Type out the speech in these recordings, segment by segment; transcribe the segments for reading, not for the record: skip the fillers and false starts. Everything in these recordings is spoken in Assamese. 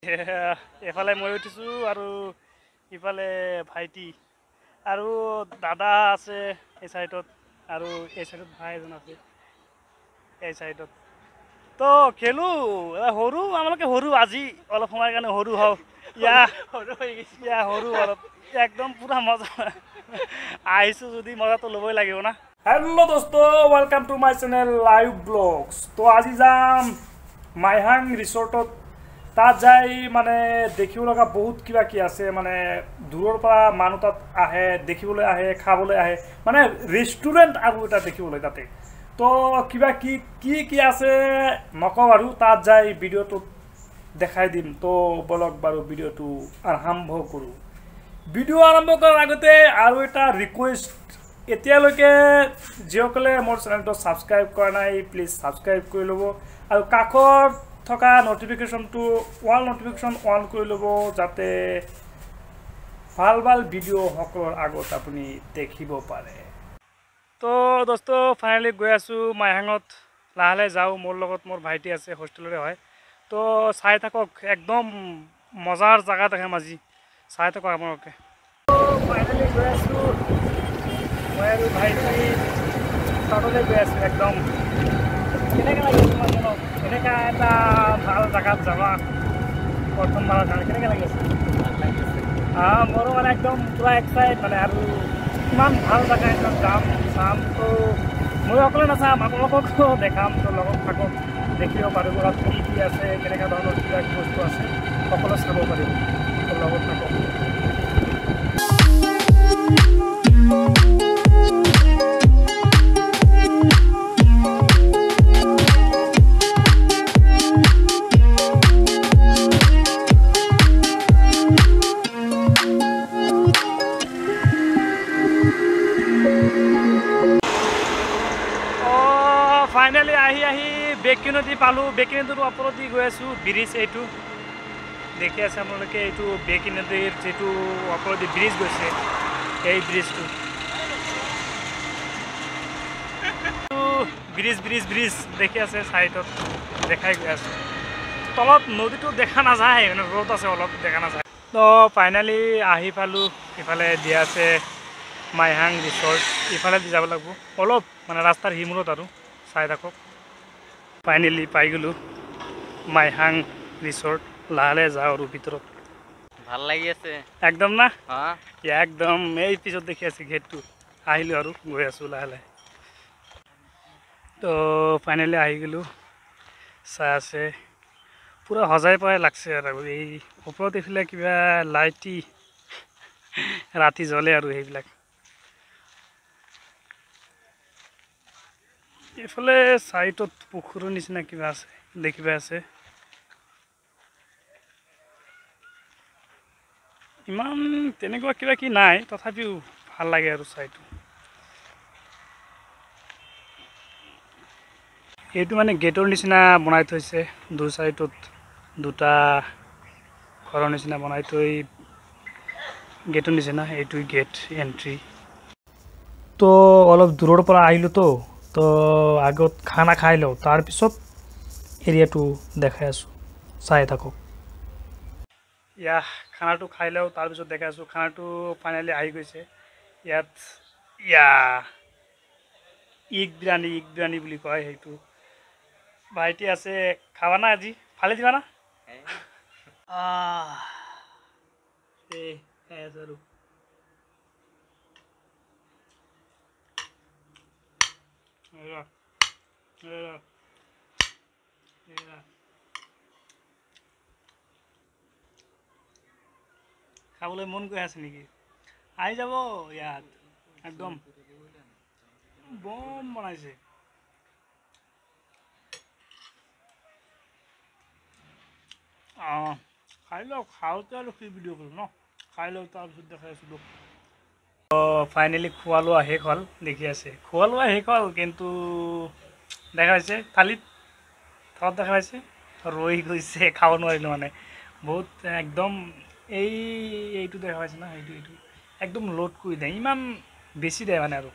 এফালে মই উঠিছোঁ আৰু ইফালে ভাইটি আৰু দাদা আছে এই চাইডত আৰু এই চাইডত ভাই এজন আছে এই চাইডত তো খেলোঁ সৰু আমালোকে সৰু আজি অলপ সময়ৰ কাৰণে সৰু হওক সৰু অলপ একদম পুৰা মজা আহিছোঁ যদি মজাটো ল'বই লাগিব না। হেল্ল' দোস্ত, welcome to my channel live blogs. তো আজি যাম মাইহাং ৰিচৰ্টত। তাত যাই মানে দেখিব লগা বহুত কিবা কি আছে, মানে দূৰৰ পৰা মানুহ তাত আহে, দেখিবলৈ আহে, খাবলৈ আহে, মানে ৰেষ্টুৰেণ্ট আৰু এটা দেখিবলৈ তাতে। তো কিবা কি কি কি আছে নকওঁ আৰু, তাত যাই ভিডিঅ'টোত দেখাই দিম। তো বলক বাৰু ভিডিঅ'টো আৰম্ভ কৰোঁ। ভিডিঅ' আৰম্ভ কৰাৰ আগতে আৰু এটা ৰিকুৱেষ্ট, এতিয়ালৈকে যিসকলে মোৰ চেনেলটো ছাবস্ক্ৰাইব কৰা নাই প্লিজ ছাবস্ক্ৰাইব কৰি ল'ব আৰু কাষত থকা নটিফিকেশ্যনটো অল নটিফিকেশ্যন অন কৰি ল'ব, যাতে ভাল ভাল ভিডিঅ' সকলৰ আগত আপুনি দেখিব পাৰে। তো দোস্ত ফাইনেলি গৈ আছোঁ মাইহাঙত, লাহে লাহে যাওঁ। মোৰ লগত মোৰ ভাইটি আছে, হোষ্টেলৰে হয়। তো চাই থাকক, একদম মজাৰ জেগা দেখাম আজি, চাই থাকক আপোনালোকে। ফাইনেলি গৈ আছোঁ মই আৰু ভাইটি তাতলৈ গৈ আছোঁ। একদম কেনেকৈ লাগিছে তোমাৰ মনত এনেকুৱা এটা ভাল জেগাত যাবা প্ৰথমবাৰৰ কাৰণে? কেনেকৈ লাগি আছে? মোৰো মানে একদম পূৰা এক্সাইট মানে, আৰু ইমান ভাল জেগা একদম যাম চাম। তো মই অকলে নাচাম, আপোনালোককো দেখাম। তো লগত থাকক, দেখিব পাৰিব তাত কি কি আছে, কেনেকুৱা ধৰণৰ কিবা কি বস্তু আছে সকলো চাব পাৰিব। তো লগত থাকক। ফাইনেলি আহি বেকি নদী পালোঁ। বেকি নদীৰ ওপৰত দি গৈ আছোঁ। ব্ৰিজ এইটো দেখি আছে আপোনালোকে, এইটো বেকি নদীৰ যিটো ওপৰত দি ব্ৰিজ গৈছে, এই ব্ৰিজটো ব্ৰিজ দেখি আছে, চাইডত দেখাই গৈ আছে। তলত নদীটো দেখা নাযায়, মানে ৰ'দ আছে অলপ, দেখা নাযায়। তো ফাইনেলি আহি পালোঁ। ইফালে দিয়া আছে মাইহাং ৰিচৰ্ট, ইফালে দি যাব লাগিব অলপ, মানে ৰাস্তাৰ সিমূৰত আৰু চাই থাকক। ফাইনেলি পাই গ'লোঁ মাইহাং ৰিচৰ্ট। লাহে লাহে যাওঁ আৰু ভিতৰত। ভাল লাগি আছে একদম না, একদম এই পিছত দেখি আছে গেটটো। আহিলোঁ আৰু গৈ আছোঁ লাহে লাহে। তো ফাইনেলি আহি গ'লোঁ। চাই আছে পূৰা সজাই পৰাই লাগছে আৰু এই ওপৰত এইফালে কিবা লাইটি ৰাতি জ্বলে আৰু সেইবিলাক। এইফালে চাইডত পুখুৰীৰ নিচিনা কিবা আছে, দেখিব আছে। ইমান তেনেকুৱা কিবা কি নাই, তথাপিও ভাল লাগে আৰু চাইটো। এইটো মানে গেটৰ নিচিনা বনাই থৈছে, দুই চাইডত দুটা ঘৰৰ নিচিনা বনাই থৈ, গেটৰ নিচিনা এইটো গেট এণ্ট্ৰি। তো অলপ দূৰৰ পৰা আহিলোঁ, তো আগত খানা খাই লওঁ, তাৰপিছত এৰিয়াটো দেখাই আছোঁ, চাই থাকক। খানাটো খাই লওঁ, তাৰপিছত দেখাই আছোঁ। খানাটো ফাইনেলি আহি গৈছে ইয়াত। ইগ বিৰিয়ানী বুলি কয় সেইটো। ভাইটি আছে, খাবা না আজি? ফালি দিবা না? খাই আছোঁ আৰু খাবলৈ মন গৈ আছে নেকি? আহি যাব ইয়াত, একদম বম বনাইছে। খাই লওক, খাওঁতে আৰু কি ভিডিঅ' কৰোঁ ন, খাই লওক তাৰপিছত দেখাই আছিলোঁ। ফাইনেলি খোৱা লোৱা শেষ হ'ল, দেখি আছে খোৱা লোৱা শেষ হ'ল, কিন্তু দেখা হৈছে থালিত দেখা পাইছে ৰৈ গৈছে, খাব নোৱাৰিলোঁ মানে বহুত একদম। এইটো দেখা পাইছে না, এইটো একদম লোড কৰি দিয়ে, ইমান বেছি দিয়ে মানে, আৰু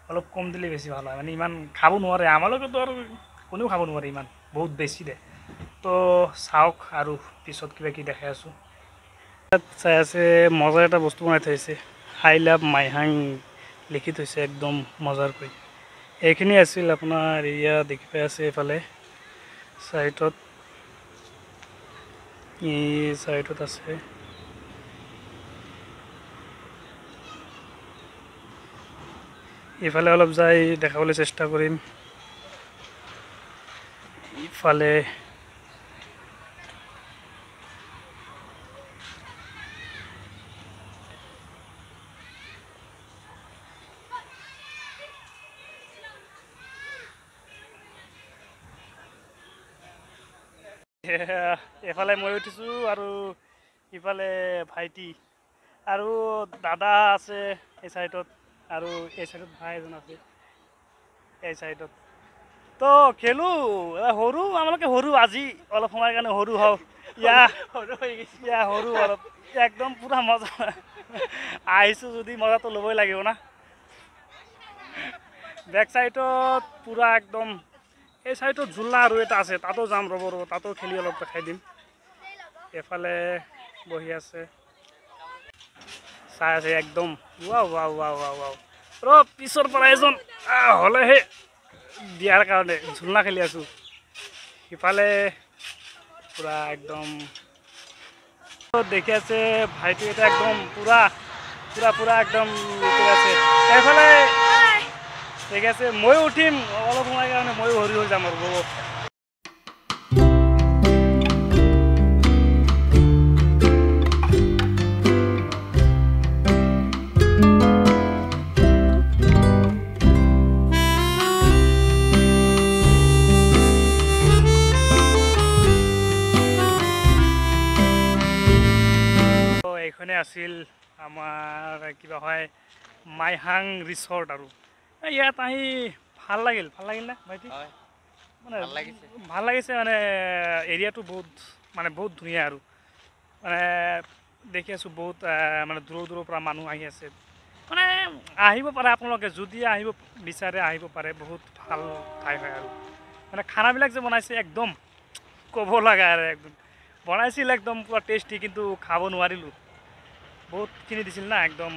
অলপ কম দিলে বেছি ভাল হয়। মানে ইমান খাব নোৱাৰে, আমালোকেতো আৰু কোনেও খাব নোৱাৰে, ইমান বহুত বেছি দিয়ে। তো চাওক আৰু পিছত কিবা কি দেখাই আছোঁ। চাই আছে মজাৰ এটা বস্তু বনাই থৈছে, আই লাভ মাইহাং লিখি থৈছে একদম মজাৰকৈ। এইখিনি আছিল আপোনাৰ এৰিয়া দেখি পাই আছে এইফালে চাইডত, এই চাইডত আছে। ইফালে অলপ যাই দেখাবলৈ চেষ্টা কৰিম। ইফালে এফালে মই উঠিছোঁ আৰু ইফালে ভাইটি আৰু দাদা আছে এই চাইডত, আৰু এই চাইডত ভাই এজন আছে এই চাইডত। তো খেলোঁ সৰু, আমালোকে সৰু আজি অলপ সময়ৰ কাৰণে সৰু হওঁ। সৰু অলপ একদম পূৰা মজা আহিছোঁ যদি মজাটো ল'বই লাগিব না। বেক চাইডত পূৰা একদম এই চাইডত ঝুলনা আৰু এটা আছে, তাতো যাম ৰ'ব তাতো খেলি অলপ দেখাই দিম। এফালে বহি আছে চাই আছে একদম wow wow wow wow wow. পিছৰ পৰা এজন হ'লেহে দিয়াৰ কাৰণে ঝুলনা খেলি আছোঁ। সিফালে পূৰা একদম দেখি আছে ভাইটি এটা একদম পূৰা পূৰা পূৰা একদম আছে। এইফালে ঠিক আছে ময়ো উঠিম অলপ সময় কাৰণে, ময়ো হৰি হৈ যাম আৰু ৰ'ব। এইখনে আছিল আমাৰ কিবা হয় মাইহাং ৰিচৰ্ট। আৰু ইয়াত আহি ভাল লাগিল না ভাইটি? মানে ভাল লাগিছে মানে এৰিয়াটো বহুত ধুনীয়া আৰু মানে দেখি আছোঁ বহুত মানে দূৰৰ পৰা মানুহ আহি আছে। মানে আহিব পাৰে আপোনালোকে, যদি আহিব বিচাৰে আহিব পাৰে, বহুত ভাল ঠাই হয়। আৰু মানে খানাবিলাক যে বনাইছে একদম ক'ব লগা আৰু একদম বনাইছিল একদম পূৰা টেষ্টি, কিন্তু খাব নোৱাৰিলোঁ। বহুতখিনি দিছিল না, একদম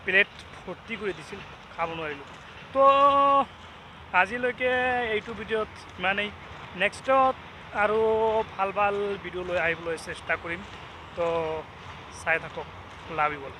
প্লেট ভৰ্তি কৰি দিছিল, খাব নোৱাৰিলোঁ। তো আজিলৈকে এইটো ভিডিঅ'ত ইমানেই, নেক্সটত আৰু ভাল ভিডিঅ' লৈ আহিবলৈ চেষ্টা কৰিম। তো চাই থাকক, লাভ ইউ অল।